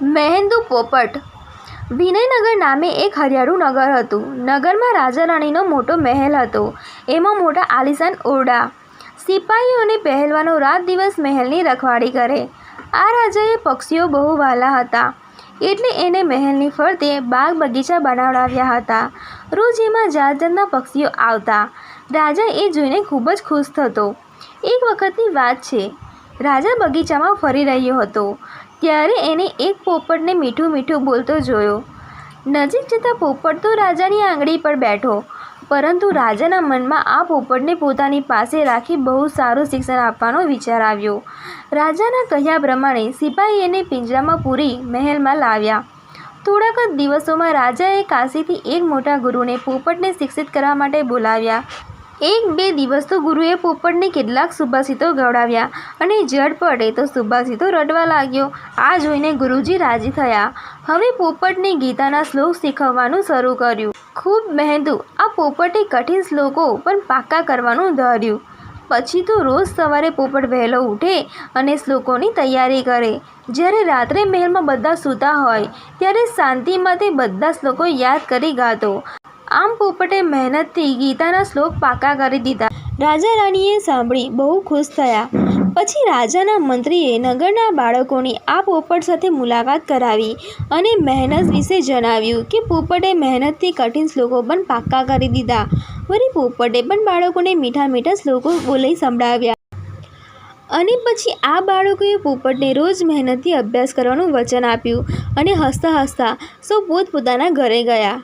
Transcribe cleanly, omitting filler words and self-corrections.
મહેન્દુ પોપટ. વિનયનગર નામે એક હરિયાળું નગર હતું. નગરમાં રાજા રાણીનો મોટો મહેલ હતો. એમાં મોટા આલીશાન ઓરડા. સિપાહીઓ અને પહેલવાનો રાત દિવસ મહેલની રખવાળી કરે. આ રાજાએ પક્ષીઓ બહુ વહાલા હતા, એટલે એને મહેલની ફરતે બાગ બગીચા બનાવડાવ્યા હતા. રોજ એમાં જાત જાતના પક્ષીઓ આવતા. રાજા એ જોઈને ખૂબ જ ખુશ થતો. એક વખતની વાત છે, રાજા બગીચામાં ફરી રહ્યો હતો, ત્યારે એને એક પોપટને મીઠું મીઠું બોલતો જોયો. નજીક જતાં પોપટ તો રાજાની આંગળી પર બેઠો, પરંતુ રાજાના મનમાં આ પોપટને પોતાની પાસે રાખી બહુ સારું શિક્ષણ આપવાનો વિચાર આવ્યો. રાજાના કહ્યા પ્રમાણે સિપાહી એને પિંજરામાં પૂરી મહેલમાં લાવ્યા. થોડાક જ દિવસોમાં રાજાએ કાશીથી એક મોટા ગુરુને પોપટને શિક્ષિત કરવા માટે બોલાવ્યા. એક બે દિવસ તો ગુરુએ પોપટને કેટલાક સુભાષિતો ગવડાવ્યા અને જડ પડે તો સુભાષિતો રટવા લાગ્યો. આ જોઈને ગુરુજી રાજી થયા. હવે પોપટને ગીતાના શ્લોક શીખવવાનું શરૂ કર્યું. ખૂબ મહેનતુ આ પોપટે કઠિન શ્લોકો પણ પાક્કા કરવાનું ધાર્યું. પછી તો રોજ સવારે પોપટ વહેલો ઉઠે અને શ્લોકોની તૈયારી કરે. જ્યારે રાત્રે મહેલમાં બધા સૂતા હોય ત્યારે શાંતિમાં તે બધા શ્લોકો યાદ કરી ગાતો. આમ પોપટે મહેનતથી ગીતાના શ્લોક પાક્કા કરી દીધા. રાજા રાણીએ સાંભળી બહુ ખુશ થયા. પછી રાજાના મંત્રીએ નગરના બાળકોની આ પોપટ સાથે મુલાકાત કરાવી અને મહેનત વિશે જણાવ્યું કે પોપટે મહેનતથી કઠિન શ્લોકો પણ પાક્કા કરી દીધા. વળી પોપટે પણ બાળકોને મીઠા મીઠા શ્લોકો બોલી સંભળાવ્યા. અને પછી આ બાળકોએ પોપટને રોજ મહેનતથી અભ્યાસ કરવાનું વચન આપ્યું અને હસતા હસતા સૌ પોતપોતાના ઘરે ગયા.